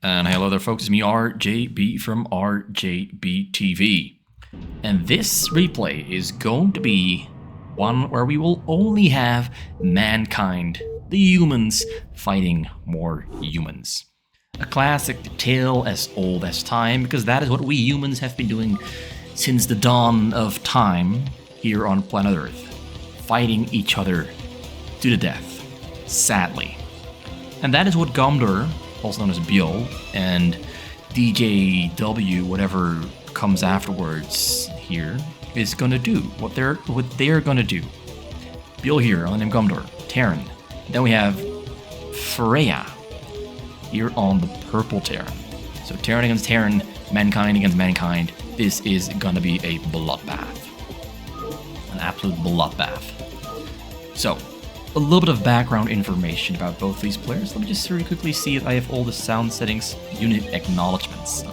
And hello there folks, it's me RJB from RJB TV. And this replay is going to be one where we will only have mankind, the humans, fighting more humans. A classic tale as old as time, because that is what we humans have been doing since the dawn of time here on planet Earth. Fighting each other to the death, sadly. And that is what Gomdor, also known as Byul, and DJW, whatever comes afterwards here, is gonna do. What they're gonna do. Byul here, on name Gomdor, Terran. Then we have Freyja here on the purple Terran. So Terran against Terran, mankind against mankind. This is gonna be a bloodbath. An absolute bloodbath. So, a little bit of background information about both these players. Let me just very quickly see if I have all the sound settings, unit acknowledgements.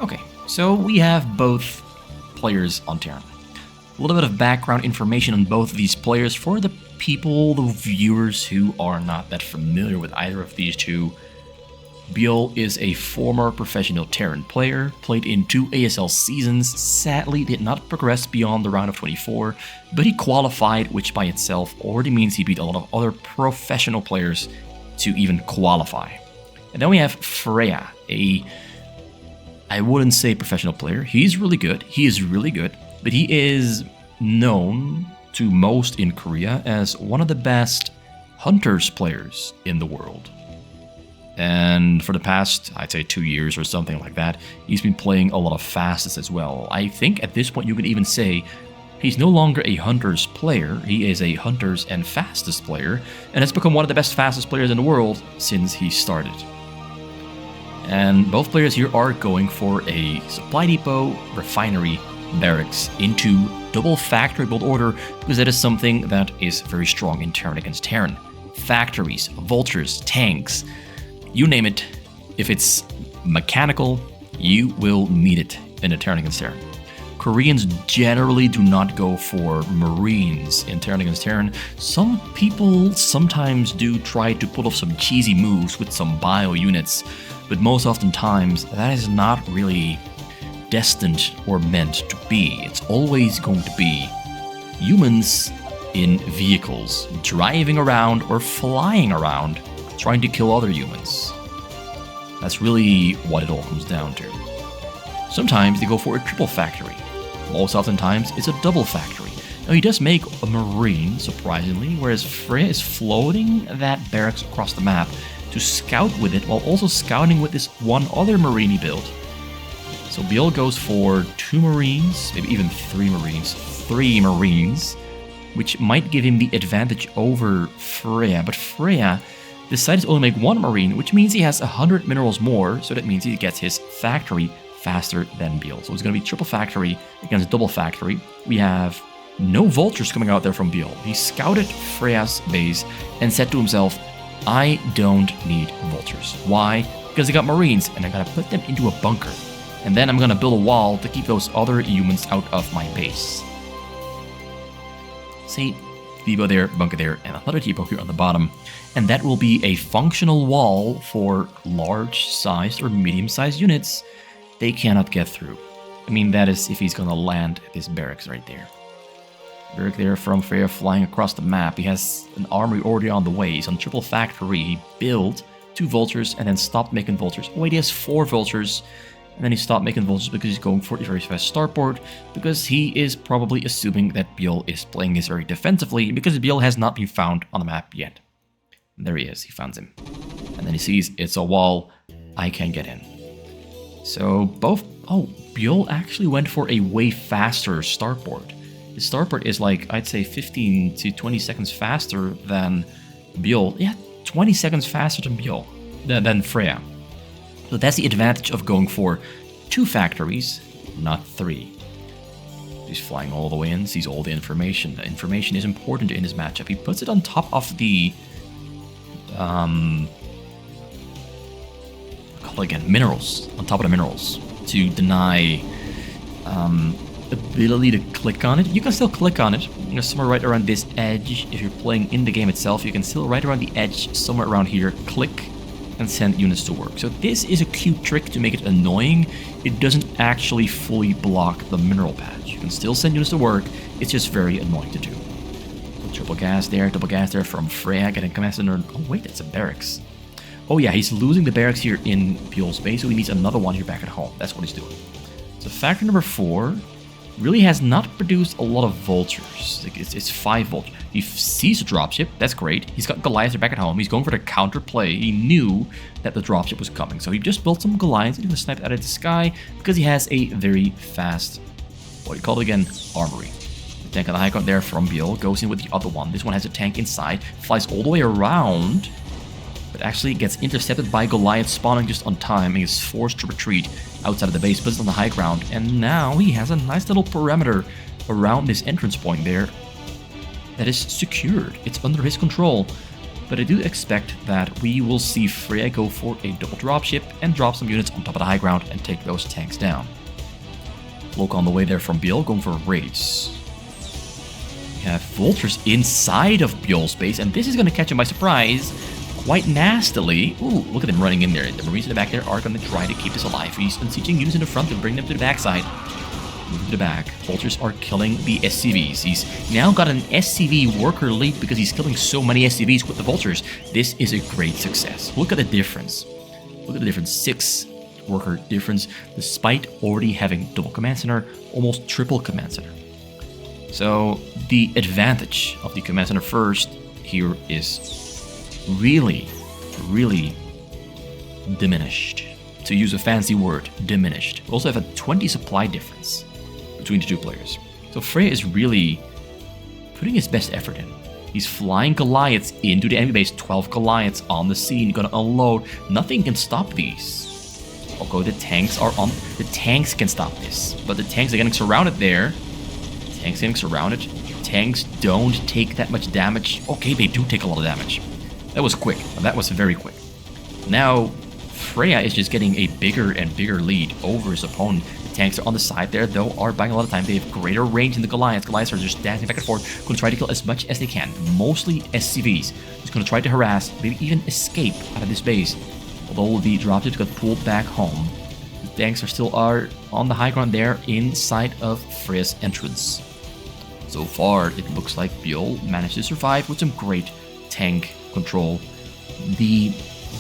Okay, so we have both players on Terran. A little bit of background information on both of these players for the people, the viewers who are not that familiar with either of these two. Byul is a former professional Terran player, played in 2 ASL seasons, sadly did not progress beyond the round of 24, but he qualified, which by itself already means he beat a lot of other professional players to even qualify. And then we have Freyja, I wouldn't say professional player, he's really good, but he is known to most in Korea as one of the best hunters players in the world. And for the past, I'd say 2 years or something like that, he's been playing a lot of fastest as well. I think at this point you could even say he's no longer a hunters player, he is a hunters and fastest player, and has become one of the best fastest players in the world since he started. And both players here are going for a supply depot, refinery, barracks into double factory build order, because that is something that is very strong in Terran against Terran. Factories, vultures, tanks, you name it, if it's mechanical, you will need it in a Terran against Terran. Koreans generally do not go for Marines in Terran against Terran. Some people sometimes do try to pull off some cheesy moves with some Byul units, but most oftentimes that is not really destined or meant to be. It's always going to be humans in vehicles, driving around or flying around, trying to kill other humans. That's really what it all comes down to. Sometimes they go for a triple factory. Most oftentimes it's a double factory. Now he does make a marine, surprisingly, whereas Freyja is floating that barracks across the map to scout with it, while also scouting with this one other marine he built. So Byul goes for 2 marines, maybe even 3 marines, which might give him the advantage over Freyja, but Freyja decided to only make 1 marine, which means he has 100 minerals more, so that means he gets his factory faster than Byul. So it's going to be triple factory against double factory. We have no vultures coming out there from Byul. He scouted Freyja's base and said to himself, I don't need vultures. Why? Because I got marines and I'm going to put them into a bunker. And then I'm going to build a wall to keep those other humans out of my base. See? Depot there, bunker there, and another depot here on the bottom. And that will be a functional wall for large-sized or medium-sized units. They cannot get through. I mean, that is if he's gonna land this barracks right there. Barrack there from Freyja flying across the map. He has an armory already on the way. He's on triple factory. He built 2 vultures and then stopped making vultures. Oh wait, he has 4 vultures. And then he stopped making vultures because he's going for a very fast starport, because he is probably assuming that Byul is playing this very defensively, because Byul has not been found on the map yet. And there he is, he found him. And then he sees it's a wall, I can't get in. So Byul actually went for a way faster starport. His starport is like, I'd say 15 to 20 seconds faster than Byul. Yeah, 20 seconds faster than Byul, than Freyja. So that's the advantage of going for 2 factories, not 3. He's flying all the way in, sees all the information. The information is important in this matchup. He puts it on top of the minerals, on top of the minerals, to deny ability to click on it. You can still click on it, somewhere right around this edge. If you're playing in the game itself, you can still right around the edge, somewhere around here, click and send units to work. So this is a cute trick to make it annoying. It doesn't actually fully block the mineral patch. You can still send units to work, it's just very annoying to do. So triple gas there from Freyja, getting command center. Oh wait, that's a barracks. Oh yeah, he's losing the barracks here in Byul's base, so he needs another one here back at home. That's what he's doing. So factor number 4 really has not produced a lot of vultures. Like it's 5 vultures. He sees a dropship, that's great. He's got Goliaths back at home. He's going for the counter play. He knew that the dropship was coming, so he just built some Goliaths and he was sniped out of the sky because he has a very fast, what do you call it again? Armory. The tank on the high ground there from Byul goes in with the other one. This one has a tank inside, flies all the way around, but actually gets intercepted by Goliath spawning just on time and is forced to retreat outside of the base, puts it on the high ground, and now he has a nice little perimeter around this entrance point there that is secured. It's under his control, but I do expect that we will see Freyja go for a double dropship and drop some units on top of the high ground and take those tanks down. Look on the way there from Byul, going for raids. We have vultures inside of Byul's base, and this is going to catch him by surprise quite nastily. Ooh, look at them running in there. The Marines in the back there are going to try to keep this alive. He's unsieging units in the front to bring them to the backside. Move to the back. Vultures are killing the SCVs. He's now got an SCV worker lead because he's killing so many SCVs with the vultures. This is a great success. Look at the difference. Look at the difference. 6 worker difference, despite already having double command center, almost triple command center. So the advantage of the command center first here is really diminished. To use a fancy word, diminished. We also have a 20 supply difference between the two players. So Freyja is really putting his best effort in. He's flying Goliaths into the enemy base, 12 Goliaths on the scene, gonna unload. Nothing can stop these. Okay, the tanks are on. The tanks can stop this, but the tanks are getting surrounded there. Tanks getting surrounded. Tanks don't take that much damage. Okay, they do take a lot of damage. That was quick. That was very quick. Now, Freyja is just getting a bigger and bigger lead over his opponent. The tanks are on the side there, though, are buying a lot of time. They have greater range than the Goliaths. Goliaths are just dancing back and forth, going to try to kill as much as they can. Mostly SCVs. Just going to try to harass, maybe even escape out of this base. Although the dropships got pulled back home, the tanks are still on the high ground there inside of Freyja's entrance. So far, it looks like Byul managed to survive with some great tank control. The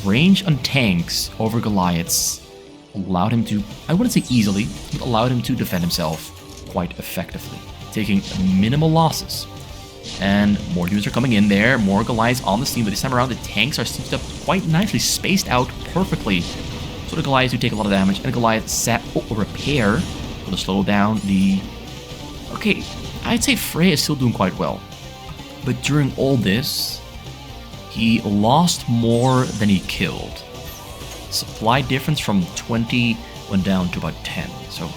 range on tanks over Goliaths allowed him to, I wouldn't say easily, but allowed him to defend himself quite effectively, taking minimal losses. And more units are coming in there, more Goliaths on the scene, but this time around the tanks are stitched up quite nicely, spaced out perfectly. So the Goliaths do take a lot of damage, and the Goliath sat a repair to slow down the... Okay, I'd say Freyja is still doing quite well. But during all this, he lost more than he killed. Supply difference from 20 went down to about 10. So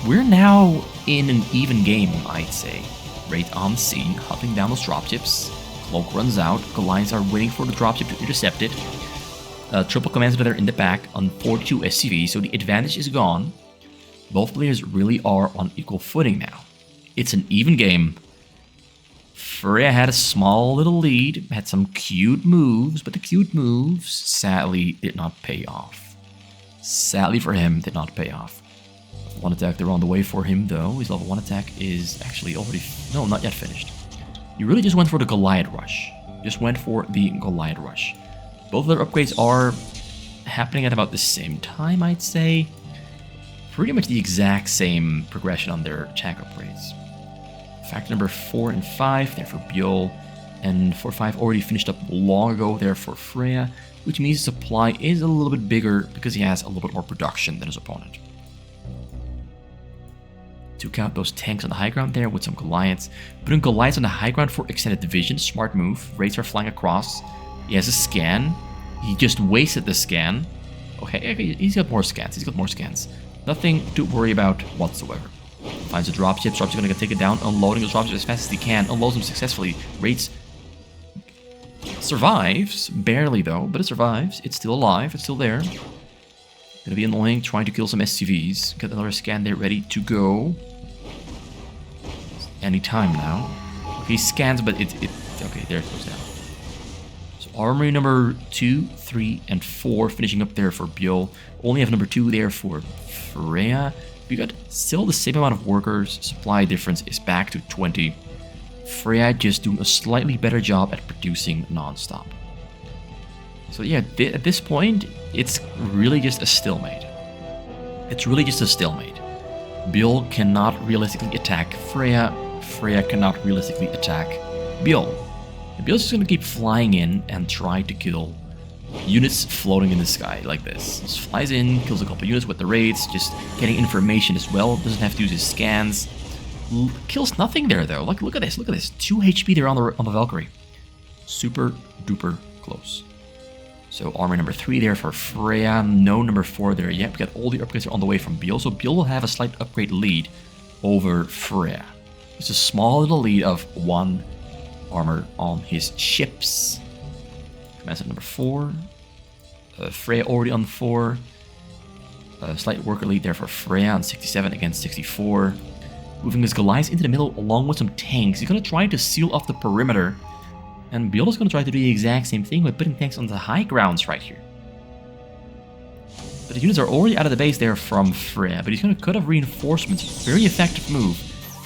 we're now in an even game, I'd say. Right on the scene, hunting down those dropships. Cloak runs out. Goliaths are waiting for the dropship to intercept it. Triple commands are in the back on 42 SCV, so the advantage is gone. Both players really are on equal footing now. It's an even game. Freyja had a small little lead, had some cute moves, but the cute moves sadly did not pay off. Sadly for him, did not pay off. One attack they're on the way for him though. His level 1 attack is actually already... No, not yet finished. He really just went for the Goliath rush. Just went for the Goliath rush. Both of their upgrades are happening at about the same time, I'd say. Pretty much the exact same progression on their attack upgrades. Factor number 4 and 5 there for Byul. And 4 5 already finished up long ago there for Freyja, which means the supply is a little bit bigger because he has a little bit more production than his opponent. Took out those tanks on the high ground there with some Goliaths. Putting Goliaths on the high ground for extended division, smart move. Raids are flying across. He has a scan. He just wasted the scan. Okay, he's got more scans. Nothing to worry about whatsoever. Finds a dropship. Dropship's gonna take it down, unloading those dropships as fast as he can. Unloads them successfully. Raids survives, barely though, but it survives. It's still alive. It's still there. Gonna be annoying trying to kill some SCVs. Get another scan there ready to go. Anytime now. Okay, he scans, but okay, there it goes down. So Armory number 2, 3, and 4 finishing up there for Byul. Only have number 2 there for Freyja. We got still the same amount of workers. Supply difference is back to 20. Freyja just doing a slightly better job at producing non-stop. So yeah, at this point, it's really just a stalemate. It's really just a stalemate. Byul cannot realistically attack Freyja. Freyja cannot realistically attack Byul. And Byul's just going to keep flying in and try to kill units floating in the sky like this. Just flies in, kills a couple units with the raids, just getting information as well. Doesn't have to use his scans. Kills nothing there though. Look at this. Look at this. 2 HP there on the Valkyrie. Super duper close. So armor number 3 there for Freyja. No number 4 there yet. We got all the upgrades on the way from Byul. So Byul will have a slight upgrade lead over Freyja. It's a small little lead of 1 armor on his ships. Command number 4. Freyja already on 4. Slight worker lead there for Freyja on 67 against 64. Moving his Goliaths into the middle along with some tanks. He's going to try to seal off the perimeter. And Byul is going to try to do the exact same thing by putting tanks on the high grounds right here. But the units are already out of the base there from Freyja. But he's going to cut off reinforcements. Very effective move.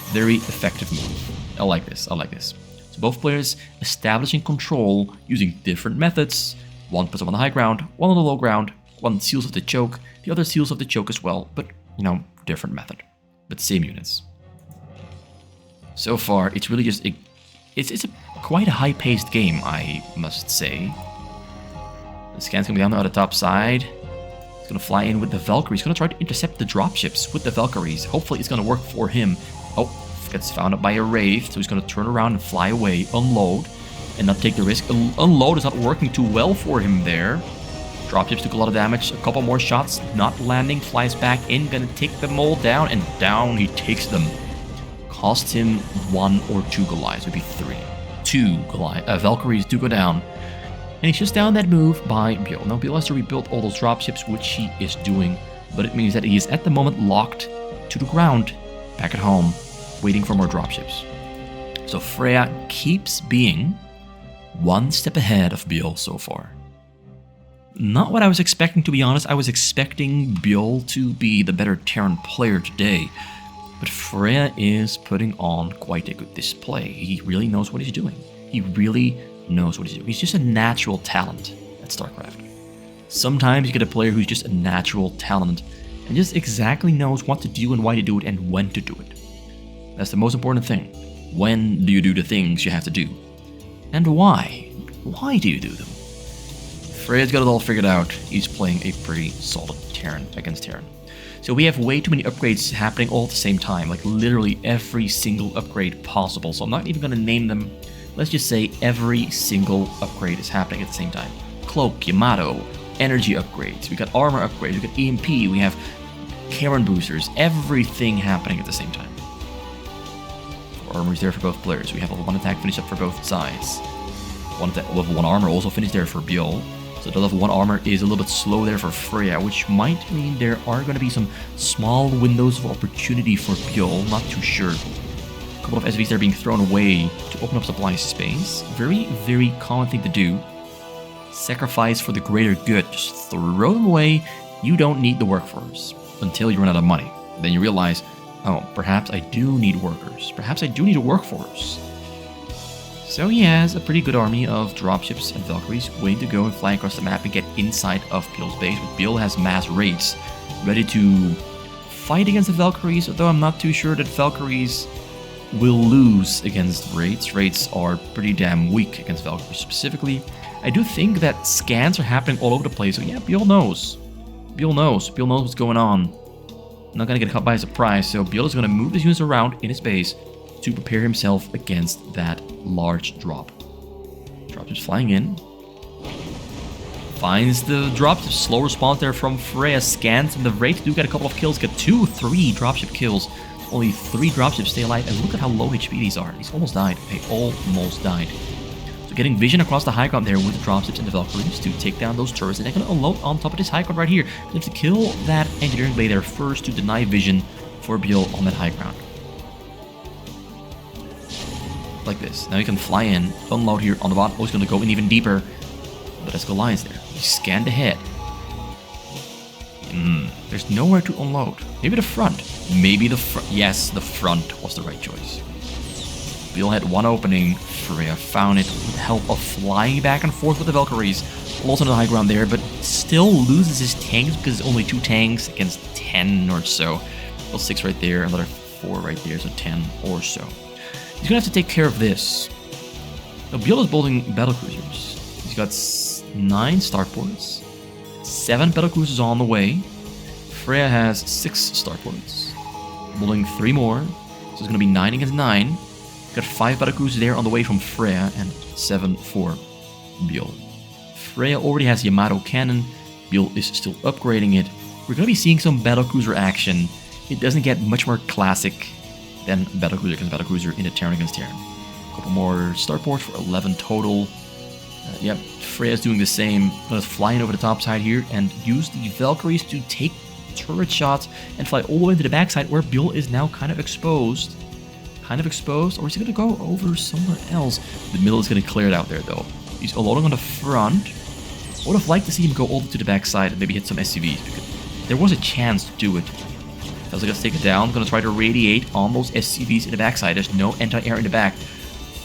Very effective move. I like this. I like this. So both players establishing control using different methods. One puts them on the high ground, one on the low ground, one seals of the choke, the other seals of the choke as well, but, you know, different method. But same units. So far, it's really just it's quite a high-paced game, I must say. The scan's gonna be down there on the top side. He's gonna fly in with the Valkyries. He's gonna try to intercept the dropships with the Valkyries. Hopefully it's gonna work for him. Oh, gets found up by a Wraith, so he's gonna turn around and fly away, unload, and not take the risk. Unload is not working too well for him there. Dropships took a lot of damage. A couple more shots, not landing. Flies back in, gonna take them all down, and down he takes them. Cost him 1 or 2 Goliaths, maybe 3. 2 Valkyries do go down. And he shuts down that move by Byul. Now Byul has to rebuild all those dropships, which he is doing, but it means that he is at the moment locked to the ground, back at home, waiting for more dropships. So Freyja keeps being 1 step ahead of Byul so far. Not what I was expecting, to be honest. I was expecting Byul to be the better Terran player today. But Freyja is putting on quite a good display. He really knows what he's doing. He really knows what he's doing. He's just a natural talent at StarCraft. Sometimes you get a player who's just a natural talent and just exactly knows what to do and why to do it and when to do it. That's the most important thing. When do you do the things you have to do? And why? Why do you do them? Freyja's got it all figured out. He's playing a pretty solid Terran against Terran. So we have way too many upgrades happening all at the same time, like literally every single upgrade possible. So I'm not even going to name them. Let's just say every single upgrade is happening at the same time. Cloak, Yamato, energy upgrades, we got armor upgrades, we got EMP, we have Karen boosters, everything happening at the same time. Armor is there for both players. We have a 1 attack finish up for both sides. Level 1 armor also finished there for Byul. So the level 1 armor is a little bit slow there for Freyja, which might mean there are going to be some small windows of opportunity for Byul. Not too sure. A couple of SVs there being thrown away to open up supply space. Very, very common thing to do. Sacrifice for the greater good. Just throw them away. You don't need the workforce until you run out of money. Then you realize, oh, perhaps I do need workers. Perhaps I do need a workforce. So he has a pretty good army of dropships and Valkyries waiting to go and fly across the map and get inside of Byul's base. But Byul has mass raids ready to fight against the Valkyries, although I'm not too sure that Valkyries will lose against raids. Raids are pretty damn weak against Valkyries specifically. I do think that scans are happening all over the place, so yeah, Byul knows. Byul knows. Byul knows what's going on. Not gonna get caught by surprise, so Byul is gonna move his units around in his base to prepare himself against that large drop. Dropships flying in. Finds the dropship. Slow response there from Freyja. Scans and the Wraith do get a couple of kills. Get 2, 3 dropship kills. Only 3 dropships stay alive. And look at how low HP these are. He's almost died. They almost died. So getting vision across the high ground there with the dropships and the Valkyries to take down those turrets. And they're going to unload on top of this high ground right here. They have to kill that engineering blade there first to deny vision for Byul on that high ground. Like this. Now you can fly in, unload here on the bottom. Oh, he's going to go in even deeper. But as Goliath's there, he scanned ahead. There's nowhere to unload. Maybe the front. Maybe the front. Yes, the front was the right choice. Byul had one opening. Freyja found it with the help of flying back and forth with the Valkyries. Lost on the high ground there, but still loses his tanks because it's only 2 tanks against 10 or so. Well, 6 right there, another 4 right there, so 10 or so. He's gonna have to take care of this. Now, Byul is building battlecruisers. He's got 9 starports, 7 battlecruisers on the way. Freyja has 6 starports, building 3 more, so it's gonna be 9 against 9. Got 5 battlecruisers there on the way from Freyja and 7 for Byul. Freyja already has Yamato cannon. Byul is still upgrading it. We're gonna be seeing some battlecruiser action. It doesn't get much more classic than battlecruiser against battlecruiser in the Terran against Terran. A couple more starports for 11 total. Yep, Freyja's doing the same. Gonna fly in over the top side here and use the Valkyries to take turret shots and fly all the way to the backside where Byul is now kind of exposed. Or is he gonna go over somewhere else? The middle is gonna clear it out there though. He's unloading on the front. I would have liked to see him go all the way to the backside and maybe hit some SCVs, because there was a chance to do it. I was gonna take it down, gonna try to radiate on those SCVs in the backside. There's no anti-air in the back.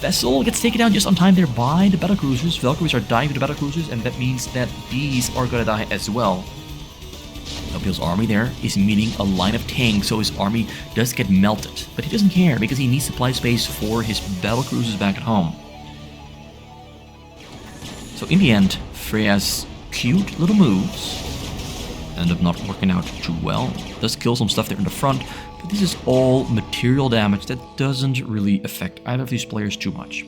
Vessel gets taken down just on time there by the battlecruisers. Valkyries are dying to the battlecruisers, and that means that these are gonna die as well. Byl's army there is meeting a line of tanks, so his army does get melted. But he doesn't care, because he needs supply space for his battlecruisers back at home. So in the end, Freyja's cute little moves end up not working out too well. Does kill some stuff there in the front, but this is all material damage that doesn't really affect either of these players too much.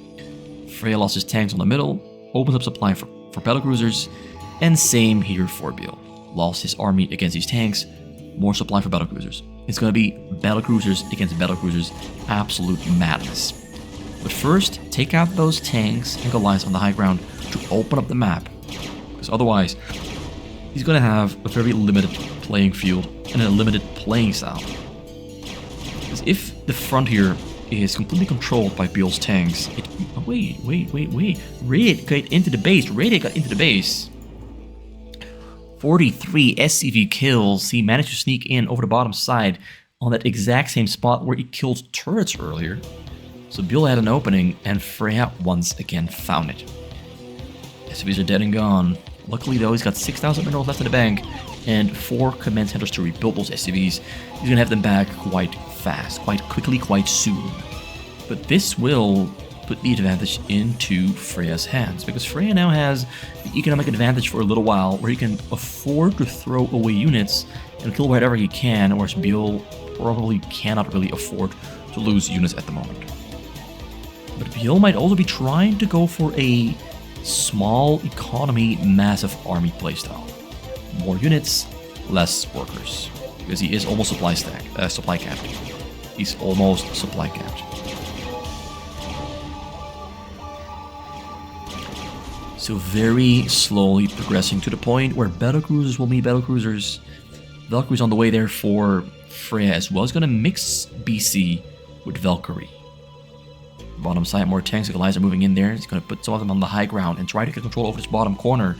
Freyja lost his tanks on the middle, opens up supply for battlecruisers, and same here for Byul. Lost his army against these tanks, more supply for battlecruisers. It's gonna be battlecruisers against battlecruisers, absolute madness. But first, take out those tanks and Goliaths on the high ground to open up the map, because otherwise he's gonna have a very limited playing field and a limited playing style. Because if the front here is completely controlled by Byl's tanks, wait. Radiate got into the base. 43 SCV kills. He managed to sneak in over the bottom side on that exact same spot where he killed turrets earlier. So Byul had an opening, and Freyja once again found it. SCVs are dead and gone. Luckily though, he's got 6,000 minerals left in the bank, and 4 command centers to rebuild those SCVs. He's gonna have them back quite fast, quite quickly, quite soon. But this will put the advantage into Freyja's hands, because Freyja now has the economic advantage for a little while, where he can afford to throw away units and kill whatever he can, whereas Byul probably cannot really afford to lose units at the moment. But Byul might also be trying to go for a small economy, massive army playstyle. More units, less workers, because he is almost supply capped. He's almost supply capped. So very slowly progressing to the point where battlecruisers will meet battlecruisers. Valkyrie's on the way there for Freyja as well. He's going to mix BC with Valkyrie. Bottom side, more tanks and Goliaths are moving in there. He's going to put some of them on the high ground and try to get control over this bottom corner,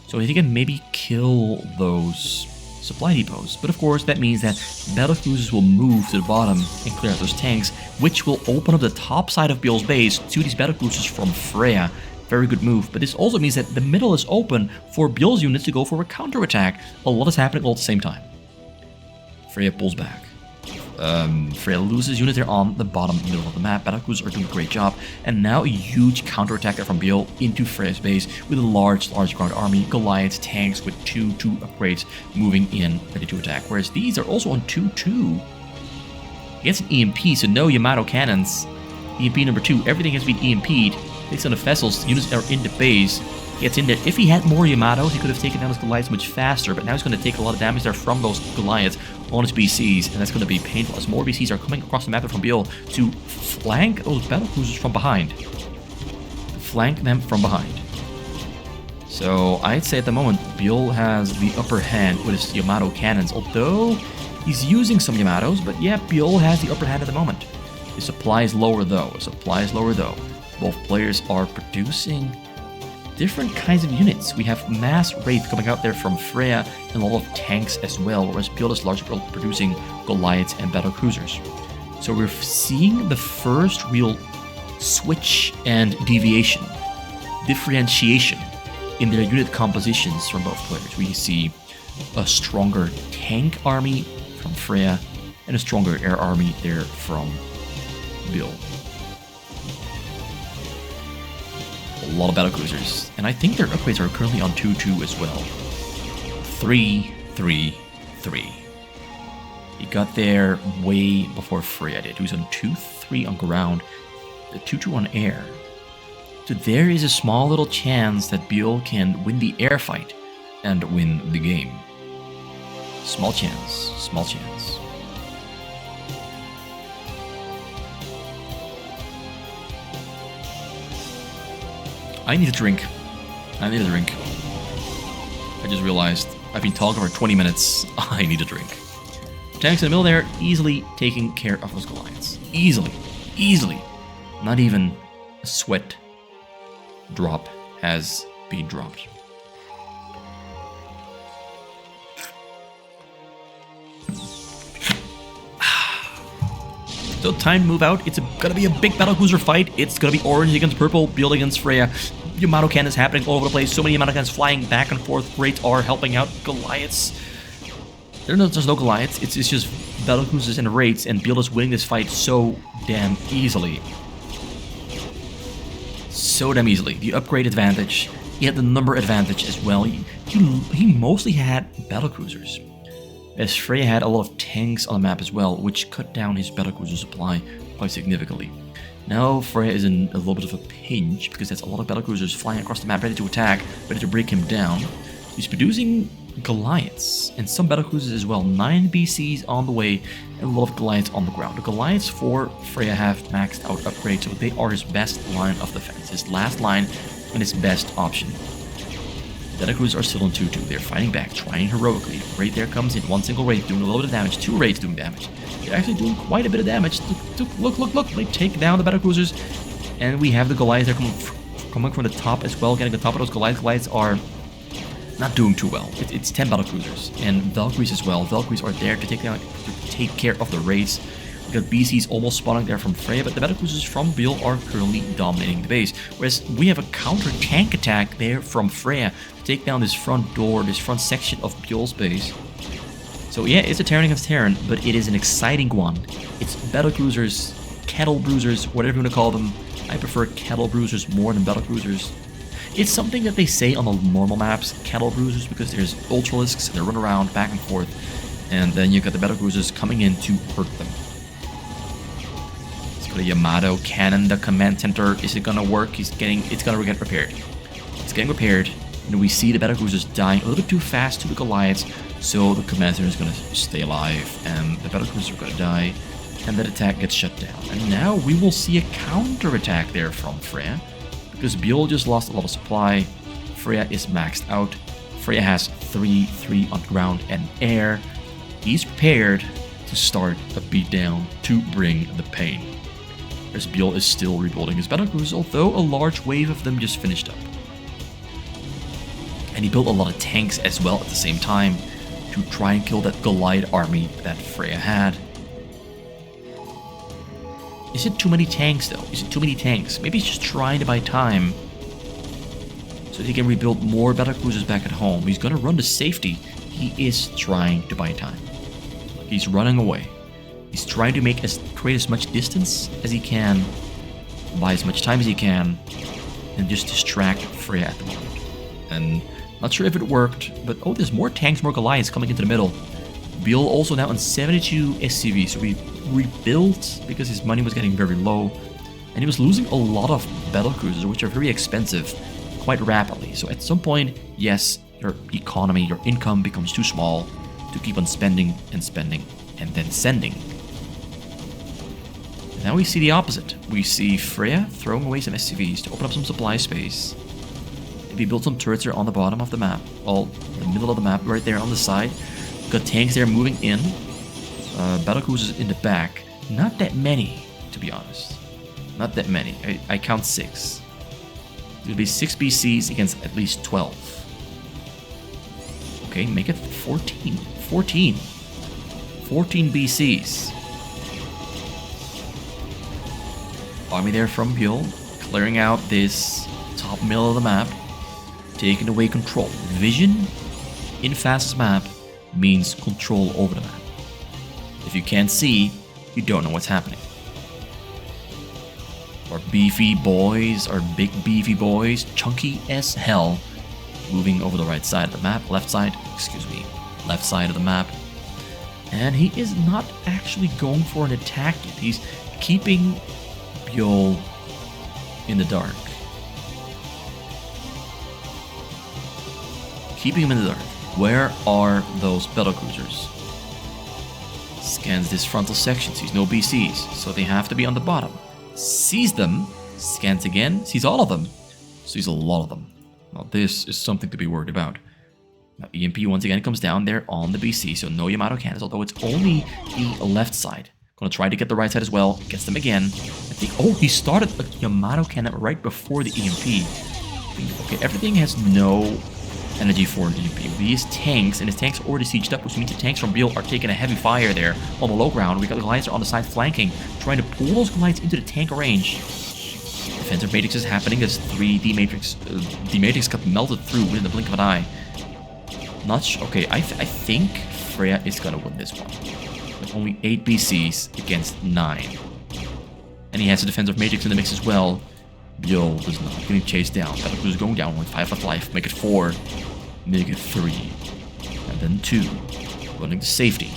so he can maybe kill those supply depots. But of course, that means that battlecruisers will move to the bottom and clear out those tanks, which will open up the top side of Byl's base to these battlecruisers from Freyja. Very good move, but this also means that the middle is open for Byl's units to go for a counterattack. A lot is happening all at the same time. Freyja pulls back. Freyja loses units there on the bottom middle of the map. Battlecruisers are doing a great job, and now a huge counterattack there from Byul into Freyja's base with a large ground army, Goliaths, tanks with 2 upgrades moving in, ready to attack. Whereas these are also on 2-2. He gets an EMP, so no Yamato cannons. EMP number 2, everything has been EMP'd. Takes on the vessels, units are in the base, gets in there. If he had more Yamatos, he could have taken down his Goliaths much faster, but now he's going to take a lot of damage there from those Goliaths on his BCs, and that's going to be painful as more BCs are coming across the map from Byul to flank those battlecruisers from behind. So I'd say at the moment, Byul has the upper hand with his Yamato cannons, although he's using some Yamatos, but yeah, Byul has the upper hand at the moment. His supply is lower though. Both players are producing different kinds of units. We have mass Wraith coming out there from Freyja and a lot of tanks as well, whereas Byul is largely producing Goliaths and battle cruisers. So we're seeing the first real switch and differentiation in their unit compositions from both players. We see a stronger tank army from Freyja and a stronger air army there from Byul. A lot of battlecruisers, and I think their upgrades are currently on 2-2 as well. 3-3-3. He got there way before Freyja did. He was on 2-3 on ground, the 2-2 on air. So there is a small little chance that Byul can win the air fight and win the game. Small chance, small chance. I need a drink. I need a drink. I just realized I've been talking for 20 minutes. I need a drink. Tanks in the middle there, easily taking care of those Goliaths. Easily. Easily. Not even a sweat drop has been dropped. So time to move out. It's gonna be a big battlecruiser fight. It's gonna be orange against purple, Byul against Freyja. Yamato cannons happening all over the place. So many Yamato cannons flying back and forth. Great are helping out Goliaths. There's no Goliaths. It's just battlecruisers and raids, and Byul is winning this fight so damn easily. So damn easily. The upgrade advantage. He had the number advantage as well. He mostly had battlecruisers, as Freyja had a lot of tanks on the map as well, which cut down his battlecruiser supply quite significantly. Now Freyja is in a little bit of a pinch, because there's a lot of battlecruisers flying across the map ready to attack, ready to break him down. He's producing Goliaths, and some battlecruisers as well. 9 BCs on the way, and a lot of Goliaths on the ground. The Goliaths for Freyja have maxed out upgrades, so they are his best line of defense, his last line, and his best option. Battlecruisers are still on 2-2. They're fighting back, trying heroically. Raid there comes in. One single raid doing a little bit of damage. 2 raids doing damage. They're actually doing quite a bit of damage. Look. They take down the battlecruisers. And we have the Goliaths. They're coming from the top as well. Getting the top of those Goliaths. Goliaths are not doing too well. It's 10 battlecruisers. And Valkyries as well. Valkyries are there to take care of the raids. We got BCs almost spawning there from Freyja, but the battlecruisers from Byul are currently dominating the base. Whereas we have a counter tank attack there from Freyja to take down this front door, this front section of Byul's base. So yeah, it's a Terran against Terran, but it is an exciting one. It's battlecruisers, cattle bruisers, whatever you want to call them. I prefer cattle bruisers more than battlecruisers. It's something that they say on the normal maps, cattle bruisers, because there's ultralisks and they run around back and forth, and then you got the battlecruisers coming in to hurt them. The Yamato cannon, the command center, is it gonna work? It's gonna get repaired. It's getting repaired, and we see the battlecruisers dying a little bit too fast to the Goliaths, so the command center is gonna stay alive, and the battlecruisers are gonna die, and that attack gets shut down. And now we will see a counter attack there from Freyja, because Byul just lost a lot of supply. Freyja is maxed out. Freyja has 3-3 on ground and air. He's prepared to start a beatdown to bring the pain. As Byul is still rebuilding his battlecruisers, although a large wave of them just finished up. And he built a lot of tanks as well at the same time to try and kill that Goliath army that Freyja had. Is it too many tanks though? Is it too many tanks? Maybe he's just trying to buy time so that he can rebuild more battlecruisers back at home. He's gonna run to safety. He is trying to buy time. He's running away. He's trying to create as much distance as he can, buy as much time as he can, and just distract Freyja at the moment. And not sure if it worked, but oh, there's more tanks, more Goliaths coming into the middle. Byul also now on 72 SCV, so we rebuilt because his money was getting very low, and he was losing a lot of battlecruisers, which are very expensive, quite rapidly. So at some point, yes, your economy, your income becomes too small to keep on spending, and then sending. Now we see the opposite. We see Freyja throwing away some SCVs to open up some supply space. Maybe build some turrets here on the bottom of the map. Well, in the middle of the map, right there on the side. Got tanks there moving in. Battlecruisers in the back. Not that many, to be honest. Not that many. I count 6. It'll be 6 BCs against at least 12. Okay, make it 14. 14 BCs. Army there from Byul, clearing out this top middle of the map, taking away control. Vision in fastest map means control over the map. If you can't see, you don't know what's happening. Our beefy boys, our big beefy boys, chunky as hell, moving over the right side of the map, left side of the map. And he is not actually going for an attack yet. He's keeping Byul in the dark. Keeping him in the dark. Where are those battlecruisers? Scans this frontal section, sees no BCs, so they have to be on the bottom. Sees them, scans again, sees all of them, sees a lot of them. Well, this is something to be worried about. Now, EMP once again comes down there on the BC, so no Yamato cannons, although it's only the left side. Gonna try to get the right side as well, gets them again. I think, oh, he started a Yamato cannon right before the EMP. Okay, everything has no energy for an EMP. These tanks, and his tanks are already sieged up, which means the tanks from Byul are taking a heavy fire there on the low ground. We got the Goliaths on the side flanking, trying to pull those Goliaths into the tank range. Defensive matrix is happening as 3 D-matrix got melted through in the blink of an eye. Okay, I think Freyja is gonna win this one. With only 8 BCs against 9. And he has a defensive matrix in the mix as well. Byul does not. Getting chased down. Battlecruiser is going down. Only 5 left life. Make it 4. Make it 3. And then 2. Running to safety.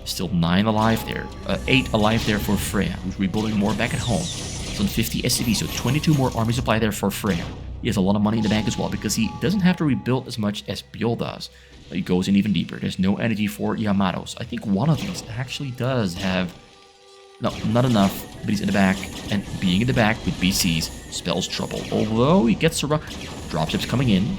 Still 9 alive there. 8 alive there for Freyja, who's rebuilding more back at home. It's on 50 SCV, so 22 more army supply there for Freyja. He has a lot of money in the bank as well, because he doesn't have to rebuild as much as Byul does. He goes in even deeper. There's no energy for Yamatos. I think one of these actually does have... No, not enough, but he's in the back, and being in the back with BCs spells trouble. Although he gets around, dropships coming in.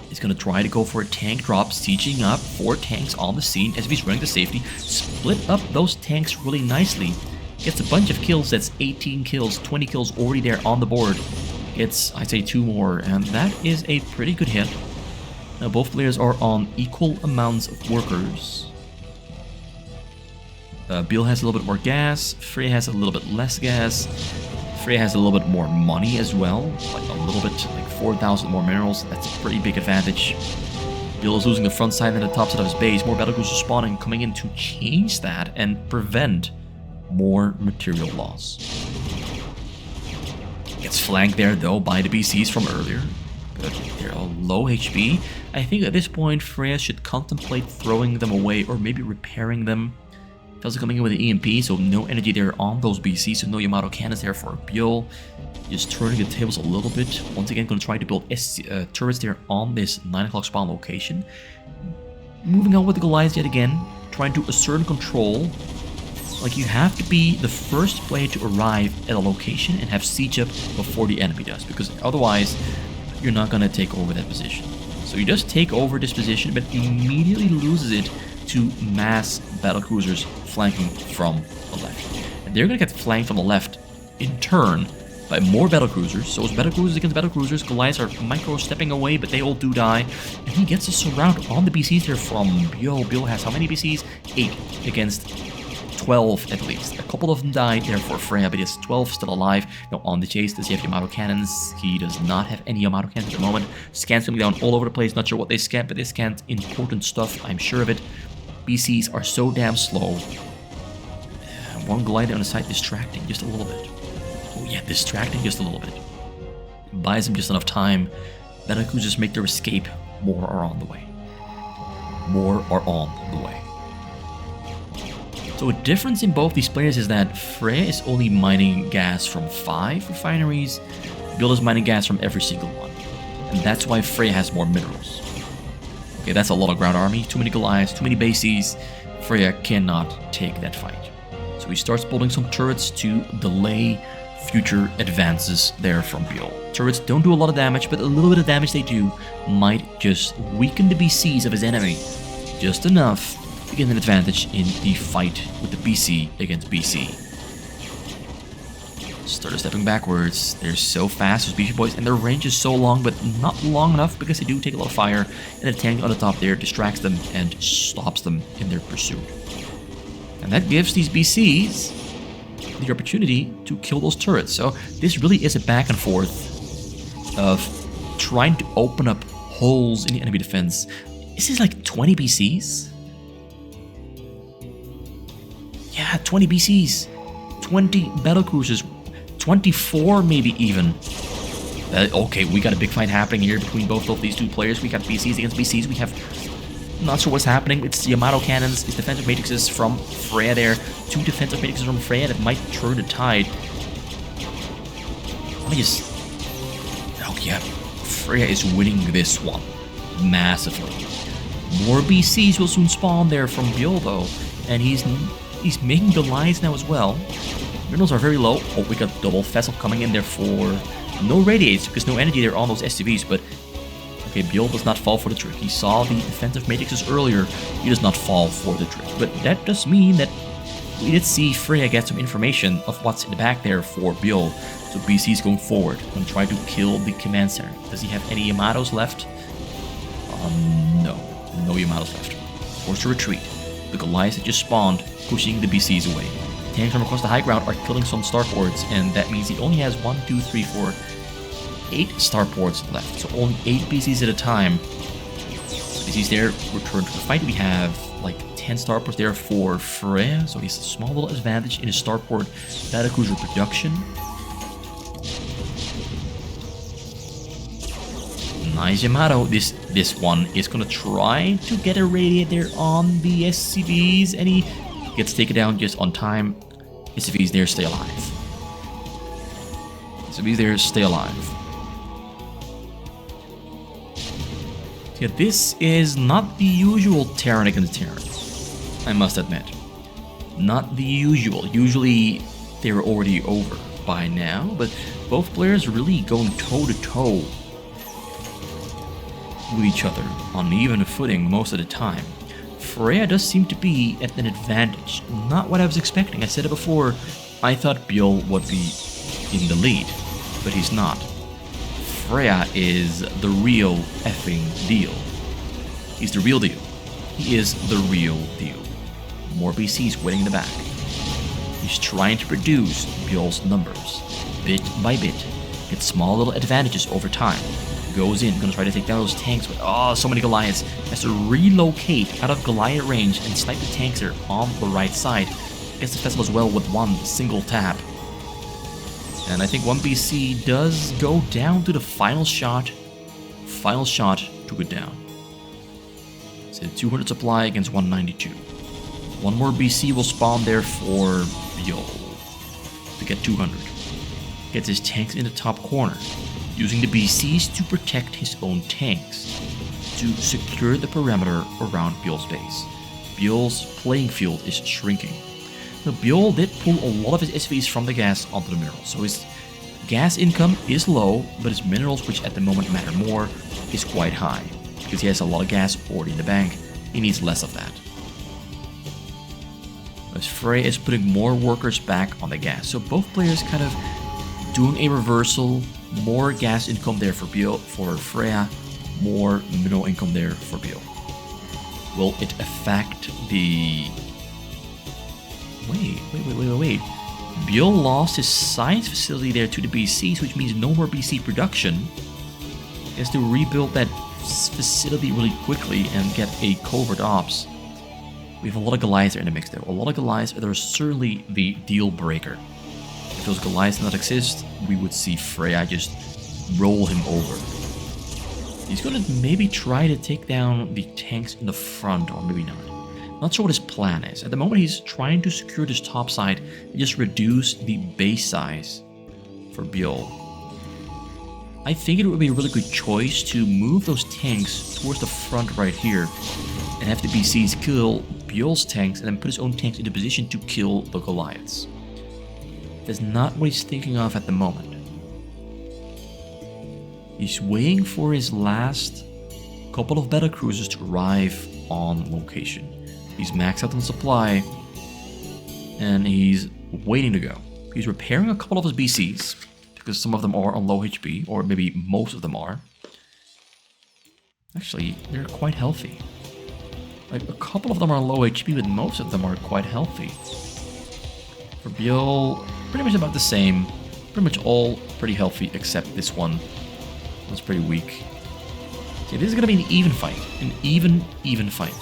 He's gonna try to go for a tank drop, sieging up 4 tanks on the scene as if he's running to safety. Split up those tanks really nicely. Gets a bunch of kills, that's 18 kills, 20 kills already there on the board. Gets, I'd say, 2 more, and that is a pretty good hit. Now both players are on equal amounts of workers. Byul has a little bit more gas, Freyja has a little bit less gas, Freyja has a little bit more money as well, like a little bit, like 4,000 more minerals. That's a pretty big advantage. Byul is losing the front side and the top side of his base. More battlecruisers are spawning, coming in to change that and prevent more material loss. Gets flanked there though by the BCs from earlier, but they're all low HP. I think at this point Freyja should contemplate throwing them away or maybe repairing them. Fel's coming in with an EMP, so no energy there on those BCs, so no Yamato cannons there for Byul. Just turning the tables a little bit. Once again, going to try to build turrets there on this 9 o'clock spawn location. Moving on with the Goliaths yet again, trying to assert control. Like, you have to be the first player to arrive at a location and have siege up before the enemy does, because otherwise you're not going to take over that position. So he does take over this position, but immediately loses it to mass battlecruisers flanking from the left. And they're going to get flanked from the left in turn by more battlecruisers. So it's battlecruisers against battlecruisers. Goliaths are micro-stepping away, but they all do die. And he gets a surround on the BCs here from Byul. Byul has how many BCs? 8 against 12 at least. A couple of them died there for Freyja, but he has 12 still alive. Now on the chase, does he have Yamato cannons? He does not have any Yamato cannons at the moment. Scans coming down all over the place. Not sure what they scanned, but they scanned important stuff, I'm sure of it. BCs are so damn slow. One Goliath on the side distracting just a little bit. Oh yeah, distracting just a little bit. Buys him just enough time. Battlecruisers make their escape. More are on the way. More are on the way. So a difference in both these players is that Freyja is only mining gas from 5 refineries. Byul is mining gas from every single one. And that's why Freyja has more minerals. Okay, that's a lot of ground army. Too many Goliaths, too many bases. Freyja cannot take that fight. So he starts building some turrets to delay future advances there from Byul. Turrets don't do a lot of damage, but a little bit of damage they do might just weaken the BCs of his enemy. Just enough to get an advantage in the fight with the BC against BC. Started stepping backwards. They're so fast, those Beefy Boys, and their range is so long, but not long enough because they do take a lot of fire. And the tank on the top there distracts them and stops them in their pursuit. And that gives these BCs the opportunity to kill those turrets. So this really is a back and forth of trying to open up holes in the enemy defense. Is this like 20 BCs? Yeah, 20 BCs. 20 battlecruisers. 24 maybe even. Okay, we got a big fight happening here between both of these two players. We got BCs against BCs. We have... Not sure what's happening. It's Yamato cannons. It's defensive matrices from Freyja there. 2 defensive matrices from Freyja that might turn the tide. Let me just... Oh yeah, Freyja is winning this one. Massively. More BCs will soon spawn there from Byul though. And he's making the lines now as well. Minerals are very low. Oh, we got double vessel coming in there for no radiates because no energy there on those SCVs, but okay, Byul does not fall for the trick. He saw the defensive matrices earlier. He does not fall for the trick. But that does mean that we did see Freyja get some information of what's in the back there for Byul. So BC's going forward and try to kill the command center. Does he have any Yamatos left? No. No Yamatos left. Forced to retreat. The Goliaths that just spawned, pushing the BCs away. Tanks from across the high ground are killing some starports, and that means he only has 1, 2, 3, 4, 8 starports left. So only 8 BCs at a time. BCs there return to the fight. We have like 10 starports there for Freyja, so he's a small little advantage in his starport battlecruiser production. Nice Yamato. This one is gonna try to get a radiate there on the SCVs, and he gets taken down just on time. SCVs there stay alive. SCVs there stay alive. Yeah, this is not the usual Terran against Terran, I must admit. Not the usual. Usually they're already over by now, but both players are really going toe-to-toe with each other on even footing most of the time. Freyja does seem to be at an advantage. Not what I was expecting. I said it before, I thought Byul would be in the lead, but he's not. Freyja is the real effing deal. He's the real deal. He is the real deal. More BCs waiting in the back. He's trying to reduce Byul's numbers, bit by bit. Get small little advantages over time. Goes in, gonna try to take down those tanks, but oh, so many Goliaths. Has to relocate out of Goliath range and snipe the tanks there on the right side. Gets the vessel as well with one single tap. And I think one BC does go down to the final shot. Final shot took it down. It's a 200 supply against 192. One more BC will spawn there for Byul to get 200. Gets his tanks in the top corner, using the BCs to protect his own tanks, to secure the perimeter around Byul's base. Byul's playing field is shrinking. Now, Byul did pull a lot of his SVs from the gas onto the minerals, so his gas income is low, but his minerals, which at the moment matter more, is quite high. Because he has a lot of gas already in the bank, he needs less of that. As Freyja is putting more workers back on the gas, so both players kind of doing a reversal. More gas income there for Byul, for Freyja, more mineral income there for Byul. Will it affect the... Wait. Byul lost his science facility there to the BCs, which means no more BC production. He has to rebuild that facility really quickly and get a covert ops. We have a lot of Goliaths in the mix there. A lot of Goliaths are certainly the deal breaker. If those Goliaths did not exist, we would see Freyja just roll him over. He's gonna maybe try to take down the tanks in the front, or maybe not. Not sure what his plan is. At the moment, he's trying to secure this top side and just reduce the base size for Byul. I think it would be a really good choice to move those tanks towards the front right here and have the BCs kill Byul's tanks and then put his own tanks into position to kill the Goliaths. That's not what he's thinking of at the moment. He's waiting for his last couple of battlecruisers to arrive on location. He's maxed out on supply, and he's waiting to go. He's repairing a couple of his BCs, because some of them are on low HP, or maybe most of them are. Actually, they're quite healthy. Like, a couple of them are on low HP, but most of them are quite healthy. For Byul, pretty much about the same. Pretty much all pretty healthy, except this one. That's pretty weak. See, this is gonna be an even fight. An even fight.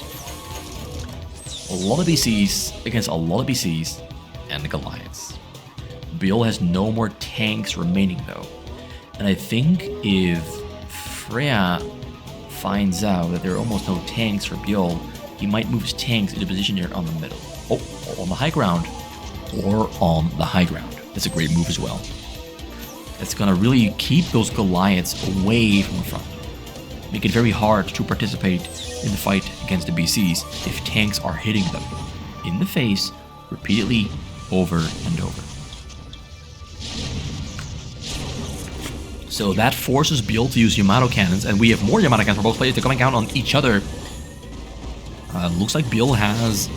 A lot of BCs against a lot of BCs and the Goliaths. Byul has no more tanks remaining though. And I think if Freyja finds out that there are almost no tanks for Byul, he might move his tanks into position here on the middle. Oh, or on the high ground. Or on the high ground. That's a great move as well. It's gonna really keep those Goliaths away from the front. Make it very hard to participate in the fight against the BCs if tanks are hitting them in the face repeatedly over and over. So that forces Byul to use Yamato cannons, and we have more Yamato cannons for both players. They're coming down on each other. Looks like Byul has...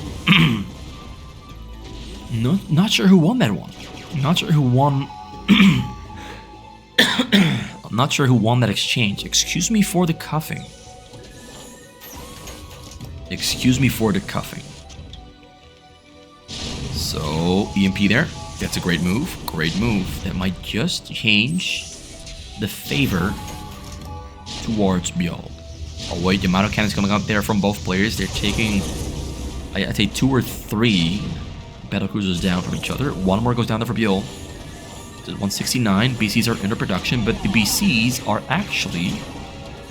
not sure who won that one. Not sure who won... I'm not sure who won that exchange. Excuse me for the cuffing. Excuse me for the cuffing. So, EMP there. That's a great move. Great move. That might just change the favor towards Byul. Oh wait, the Yamato cannons coming out there from both players. They're taking, I'd say 2 or 3 battlecruisers down from each other. One more goes down there for Byul. 169. BCs are under production, but the BCs are actually,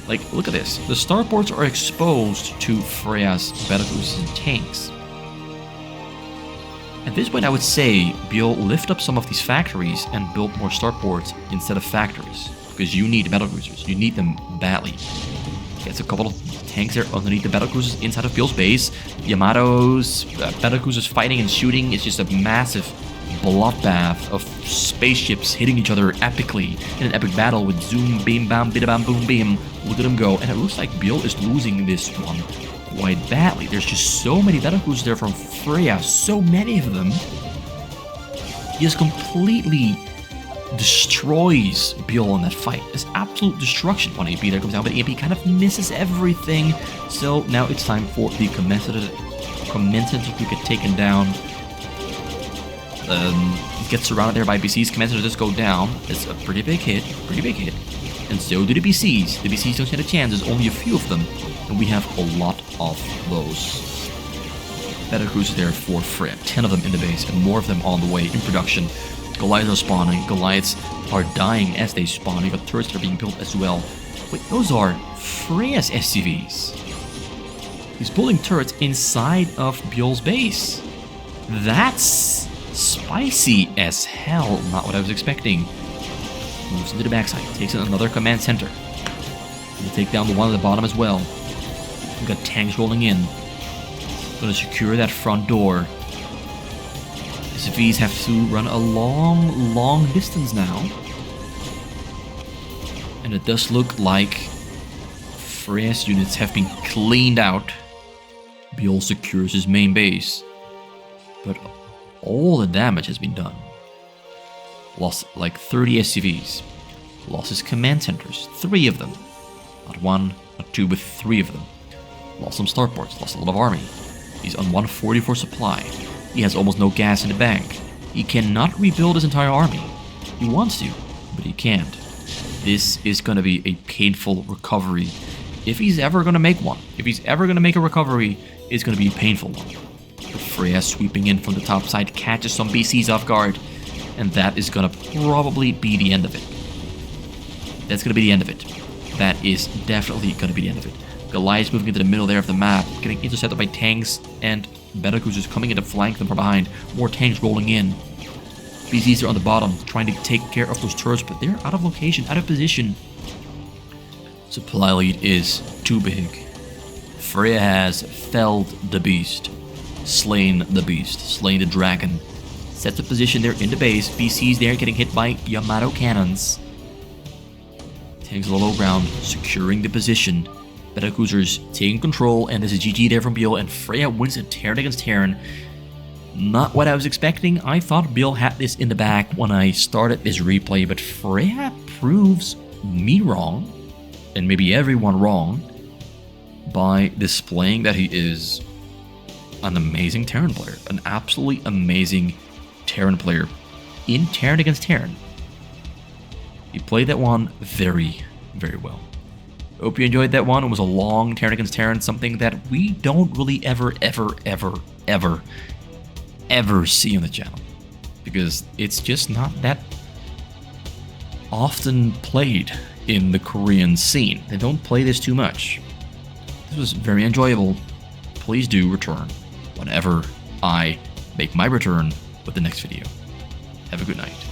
like, look at this. The starports are exposed to Freyja's battlecruisers and tanks. At this point, I would say Byul lift up some of these factories and build more starports instead of factories, because you need battlecruisers. You need them badly. Gets a couple of tanks there underneath the battlecruisers inside of Byul's base. Yamato's battlecruisers fighting and shooting is just a massive bloodbath of spaceships hitting each other epically in an epic battle with zoom, beam, bam, bida, bam, boom, beam. Look at them go. And it looks like Byul is losing this one quite badly. There's just so many battlecruisers there from Freyja, so many of them. He just completely destroys Byul in that fight. It's absolute destruction. One EMP there comes down, but EMP kind of misses everything. So now it's time for the commensurate to get taken down. He gets surrounded there by BCs. Commensurate just go down. It's a pretty big hit. And so do the BCs. The BCs don't stand a chance. There's only a few of them. And we have a lot of those battlecruisers there for Freyja. 10 of them in the base and more of them on the way in production. Goliaths are spawning. Goliaths are dying as they spawn. You got turrets that are being built as well. Wait, those are Freyja's SCVs. He's building turrets inside of Byul's base. That's spicy as hell. Not what I was expecting. Moves into the backside. Takes in another command center. We'll take down the one at the bottom as well. We've got tanks rolling in. Gonna secure that front door. SCVs have to run a long distance now. And it does look like Freyja's units have been cleaned out. Byul secures his main base. But all the damage has been done. Lost like 30 SCVs. Lost his command centers, 3 of them. Not 1, not 2, but 3 of them. Lost some starports, lost a lot of army. He's on 144 supply. He has almost no gas in the bank. He cannot rebuild his entire army. He wants to, but he can't. This is going to be a painful recovery. If he's ever going to make one. If he's ever going to make a recovery, it's going to be a painful one. But Freyja sweeping in from the top side catches some BCs off guard. And that is going to probably be the end of it. That's going to be the end of it. That is definitely going to be the end of it. Goliath's moving into the middle there of the map, getting intercepted by tanks and battlecruisers coming in to flank them from behind. More tanks rolling in. BCs are on the bottom, trying to take care of those turrets, but they're out of location, out of position. Supply lead is too big. Freyja has felled the beast. Slain the beast. Slain the dragon. Sets a position there in the base. BCs there getting hit by Yamato cannons. Tanks on the low ground, securing the position. Battlecruisers taking control, and there's a GG there from Byul, and Freyja wins a Terran against Terran. Not what I was expecting. I thought Byul had this in the bag when I started this replay, but Freyja proves me wrong, and maybe everyone wrong, by displaying that he is an amazing Terran player. An absolutely amazing Terran player in Terran against Terran. He played that one very, very well. Hope you enjoyed that one. It was a long Terran against Terran, something that we don't really ever see on the channel. Because it's just not that often played in the Korean scene. They don't play this too much. This was very enjoyable. Please do return whenever I make my return with the next video. Have a good night.